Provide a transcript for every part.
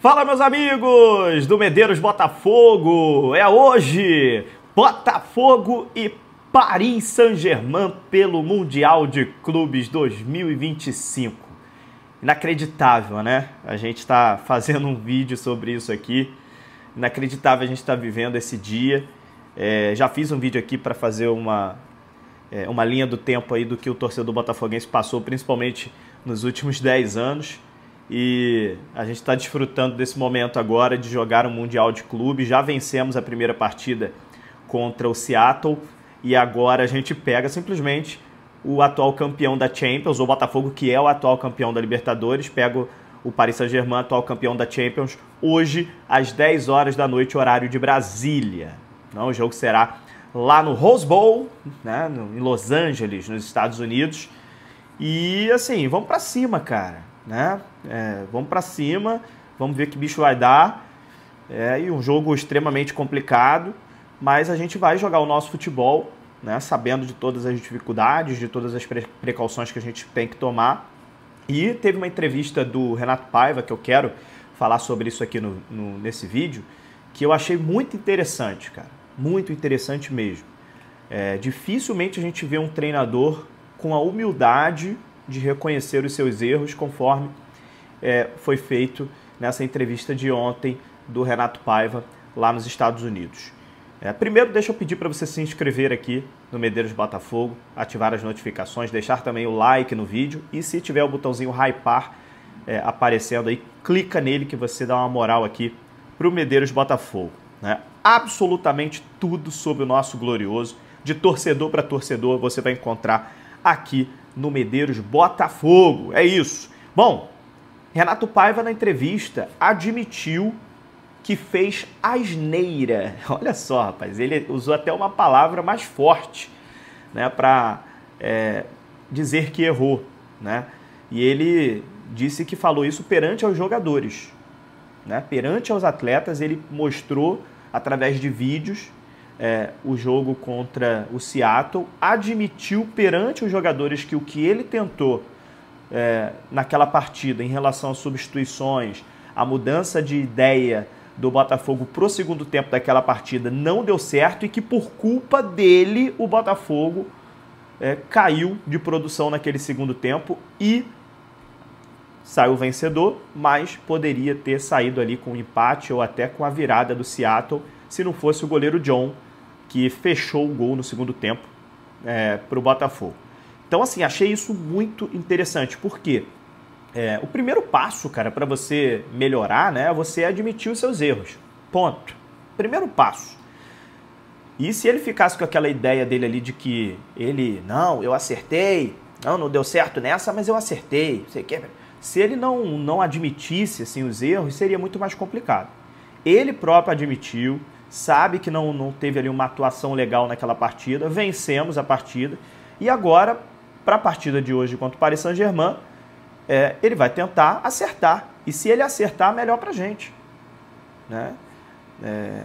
Fala, meus amigos do Medeiros Botafogo! É hoje Botafogo e Paris Saint-Germain pelo Mundial de Clubes 2025. Inacreditável, né? A gente está fazendo um vídeo sobre isso aqui. Inacreditável a gente estar vivendo esse dia. Já fiz um vídeo aqui para fazer uma linha do tempo aí do que o torcedor botafoguense passou, principalmente nos últimos 10 anos. E a gente está desfrutando desse momento agora de jogar um Mundial de Clubes. Já vencemos a primeira partida contra o Seattle e agora a gente pega simplesmente o atual campeão da Champions, o Botafogo, que é o atual campeão da Libertadores, pega o Paris Saint-Germain, atual campeão da Champions, hoje às 10 horas da noite, horário de Brasília. O jogo será lá no Rose Bowl, né, em Los Angeles, nos Estados Unidos. E assim, vamos para cima, cara. Vamos para cima, vamos ver que bicho vai dar. E um jogo extremamente complicado, mas a gente vai jogar o nosso futebol, né, sabendo de todas as dificuldades, de todas as precauções que a gente tem que tomar. E teve uma entrevista do Renato Paiva, que eu quero falar sobre isso aqui nesse vídeo, que eu achei muito interessante, cara, muito interessante mesmo. Dificilmente a gente vê um treinador com a humildade de reconhecer os seus erros, conforme foi feito nessa entrevista de ontem do Renato Paiva lá nos Estados Unidos. Primeiro, deixa eu pedir para você se inscrever aqui no Medeiros Botafogo, ativar as notificações, deixar também o like no vídeo e se tiver o botãozinho hypar aparecendo aí, clica nele que você dá uma moral aqui para o Medeiros Botafogo. Absolutamente tudo sobre o nosso glorioso, de torcedor para torcedor, você vai encontrar aqui no Medeiros Botafogo. É isso. Bom, Renato Paiva na entrevista admitiu que fez asneira. Olha só, rapaz, ele usou até uma palavra mais forte, né, para dizer que errou, né? E ele disse que falou isso perante aos jogadores, né? Perante aos atletas, ele mostrou através de vídeos o jogo contra o Seattle, admitiu perante os jogadores que o que ele tentou naquela partida em relação às substituições, a mudança de ideia do Botafogo pro segundo tempo daquela partida não deu certo e que por culpa dele o Botafogo caiu de produção naquele segundo tempo e saiu vencedor, mas poderia ter saído ali com um empate ou até com a virada do Seattle se não fosse o goleiro John, que fechou o gol no segundo tempo para o Botafogo. Então, assim, achei isso muito interessante, porque o primeiro passo, cara, para você melhorar, né, é você admitir os seus erros. Ponto. Primeiro passo. E se ele ficasse com aquela ideia dele ali de que não, eu acertei, não deu certo nessa, mas eu acertei, sei que. Se ele não admitisse assim, os erros, seria muito mais complicado. Ele próprio admitiu, sabe que não teve ali uma atuação legal naquela partida, vencemos a partida, e agora, para a partida de hoje contra o Paris Saint-Germain, ele vai tentar acertar, e se ele acertar, melhor para a gente. Né?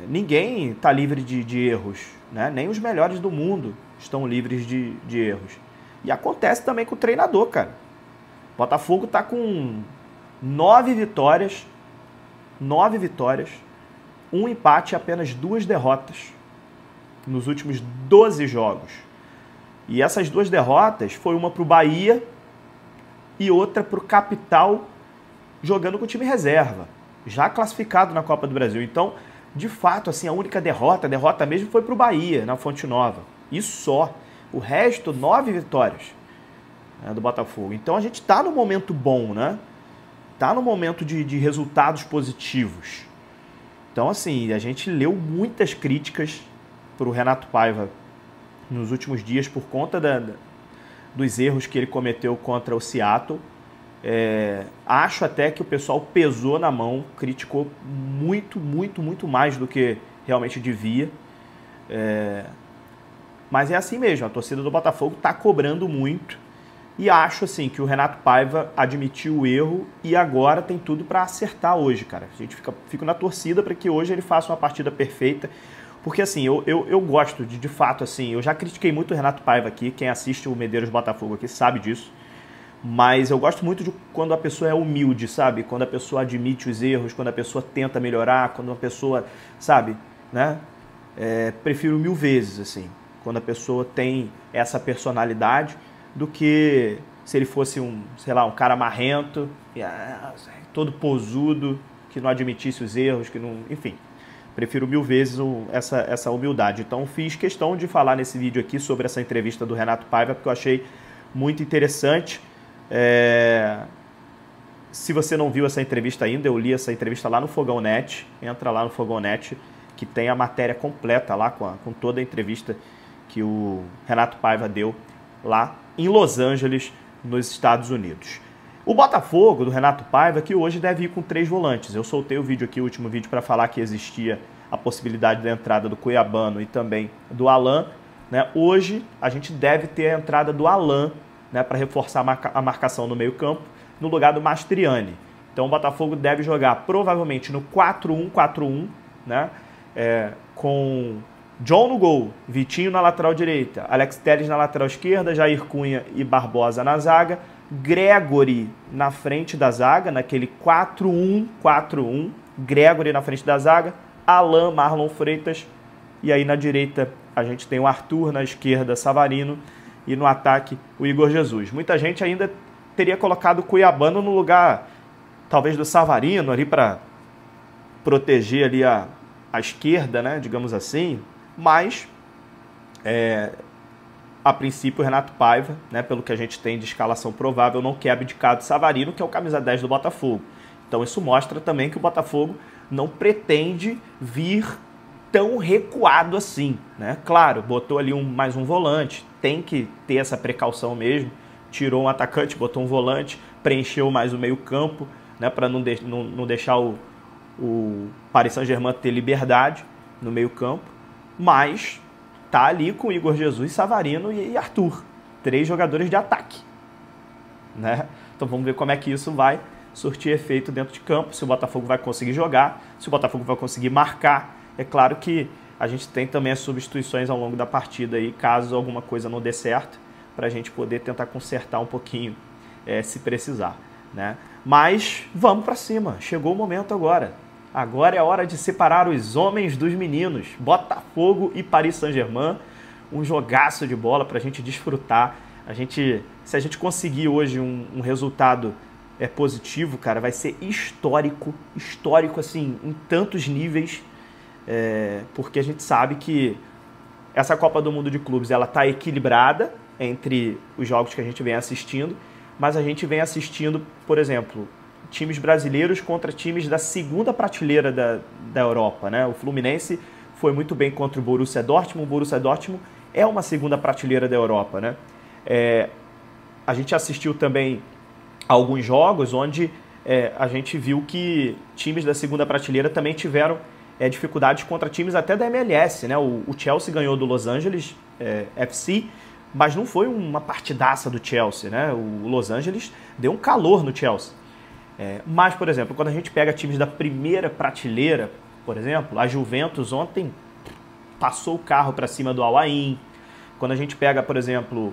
Ninguém está livre de erros, né? Nem os melhores do mundo estão livres de erros. E acontece também com o treinador, cara. O Botafogo está com 9 vitórias, um empate e apenas 2 derrotas nos últimos 12 jogos. E essas 2 derrotas foi uma para o Bahia e outra para o Capital, jogando com o time reserva, já classificado na Copa do Brasil. Então, de fato, assim, a única derrota mesmo foi para o Bahia, na Fonte Nova. Isso só. O resto, 9 vitórias do Botafogo. Então, a gente está no momento bom, né? Está no momento de resultados positivos. Então, assim, a gente leu muitas críticas para o Renato Paiva nos últimos dias por conta dos erros que ele cometeu contra o Seattle. Acho até que o pessoal pesou na mão, criticou muito mais do que realmente devia. Mas é assim mesmo, a torcida do Botafogo está cobrando muito. E acho assim que o Renato Paiva admitiu o erro e agora tem tudo para acertar hoje, cara. A gente fica na torcida para que hoje ele faça uma partida perfeita. Porque assim, eu gosto de fato, assim, eu já critiquei muito o Renato Paiva aqui, quem assiste o Medeiros Botafogo aqui sabe disso. Mas eu gosto muito de quando a pessoa é humilde, sabe? Quando a pessoa admite os erros, quando a pessoa tenta melhorar, quando a pessoa, sabe, né? Prefiro 1000 vezes, assim, quando a pessoa tem essa personalidade, do que se ele fosse sei lá, um cara marrento, todo posudo, que não admitisse os erros, que não, enfim. Prefiro 1000 vezes essa humildade. Então fiz questão de falar nesse vídeo aqui sobre essa entrevista do Renato Paiva, porque eu achei muito interessante. Se você não viu essa entrevista ainda, eu li essa entrevista lá no Fogão Net. Entra lá no Fogão Net, que tem a matéria completa lá com toda a entrevista que o Renato Paiva deu lá em Los Angeles, nos Estados Unidos. O Botafogo do Renato Paiva, que hoje deve ir com 3 volantes. Eu soltei o vídeo aqui, o último vídeo, para falar que existia a possibilidade da entrada do Cuiabano e também do Alan, né? Hoje a gente deve ter a entrada do Alan, né, para reforçar a marcação no meio campo, no lugar do Mastriani. Então o Botafogo deve jogar provavelmente no 4-1-4-1, né, com John no gol, Vitinho na lateral direita, Alex Telles na lateral esquerda, Jair Cunha e Barbosa na zaga, Gregory na frente da zaga, naquele 4-1-4-1, Gregory na frente da zaga, Alan, Marlon Freitas, e aí na direita a gente tem o Arthur, na esquerda Savarino, e no ataque o Igor Jesus. Muita gente ainda teria colocado o Cuiabano no lugar, talvez, do Savarino, ali para proteger ali a esquerda, né, digamos assim, mas a princípio o Renato Paiva, né, pelo que a gente tem de escalação provável, não quer abdicar do Savarino, que é o camisa 10 do Botafogo. Então isso mostra também que o Botafogo não pretende vir tão recuado assim, né? Claro, botou ali mais um volante, tem que ter essa precaução mesmo, tirou um atacante, botou um volante, preencheu mais o meio campo, né, para não deixar o Paris Saint-Germain ter liberdade no meio campo, mas tá ali com Igor Jesus, Savarino e Arthur, 3 jogadores de ataque, né? Então vamos ver como é que isso vai surtir efeito dentro de campo, se o Botafogo vai conseguir jogar, se o Botafogo vai conseguir marcar. É claro que a gente tem também as substituições ao longo da partida aí, caso alguma coisa não dê certo, para a gente poder tentar consertar um pouquinho, se precisar, né? Mas vamos para cima, chegou o momento agora. Agora é a hora de separar os homens dos meninos. Botafogo e Paris Saint-Germain, um jogaço de bola para a gente desfrutar. Se a gente conseguir hoje um resultado positivo, cara, vai ser histórico assim, em tantos níveis, porque a gente sabe que essa Copa do Mundo de Clubes, ela está equilibrada entre os jogos que a gente vem assistindo, mas a gente vem assistindo, por exemplo, times brasileiros contra times da segunda prateleira da Europa, né? O Fluminense foi muito bem contra o Borussia Dortmund. O Borussia Dortmund é uma segunda prateleira da Europa, né? A gente assistiu também a alguns jogos onde a gente viu que times da segunda prateleira também tiveram dificuldades contra times até da MLS, né? O Chelsea ganhou do Los Angeles FC, mas não foi uma partidaça do Chelsea, né? O Los Angeles deu um calor no Chelsea. Mas, por exemplo, quando a gente pega times da primeira prateleira, por exemplo, a Juventus ontem passou o carro para cima do Al Ain. Quando a gente pega, por exemplo,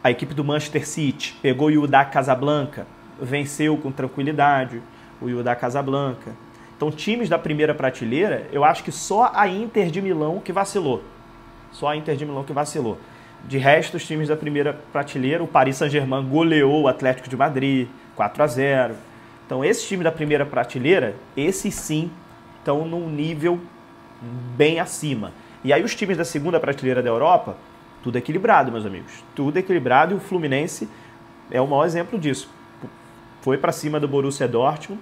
a equipe do Manchester City, pegou o Wydad Casablanca, venceu com tranquilidade o Wydad Casablanca. Então, times da primeira prateleira, eu acho que só a Inter de Milão que vacilou. Só a Inter de Milão que vacilou. De resto, os times da primeira prateleira, o Paris Saint-Germain goleou o Atlético de Madrid 4-0. Então, esses times da primeira prateleira, esses sim, estão num nível bem acima. E aí os times da segunda prateleira da Europa, tudo equilibrado, meus amigos. Tudo equilibrado, e o Fluminense é o maior exemplo disso. Foi para cima do Borussia Dortmund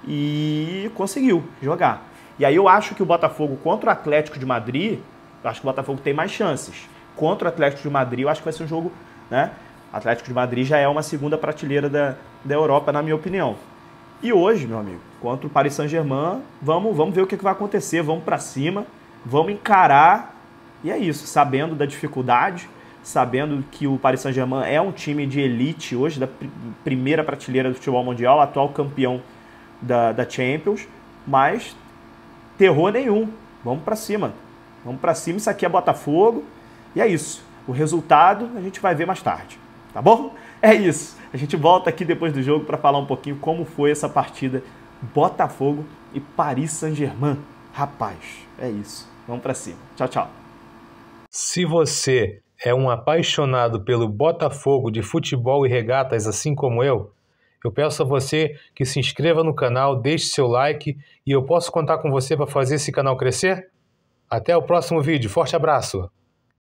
e conseguiu jogar. E aí eu acho que o Botafogo contra o Atlético de Madrid, eu acho que o Botafogo tem mais chances. Contra o Atlético de Madrid, eu acho que vai ser um jogo, né? O Atlético de Madrid já é uma segunda prateleira da Europa, na minha opinião. E hoje, meu amigo, contra o Paris Saint-Germain, vamos ver o que vai acontecer, vamos para cima, vamos encarar, e é isso, sabendo da dificuldade, sabendo que o Paris Saint-Germain é um time de elite hoje, da primeira prateleira do futebol mundial, atual campeão da Champions, mas terror nenhum, vamos para cima, isso aqui é Botafogo. E é isso. O resultado a gente vai ver mais tarde. tá bom? É isso. A gente volta aqui depois do jogo para falar um pouquinho como foi essa partida Botafogo e Paris Saint-Germain. Rapaz, é isso. Vamos para cima. Tchau, tchau. Se você é um apaixonado pelo Botafogo de futebol e regatas assim como eu peço a você que se inscreva no canal, deixe seu like e eu posso contar com você para fazer esse canal crescer? Até o próximo vídeo. Forte abraço!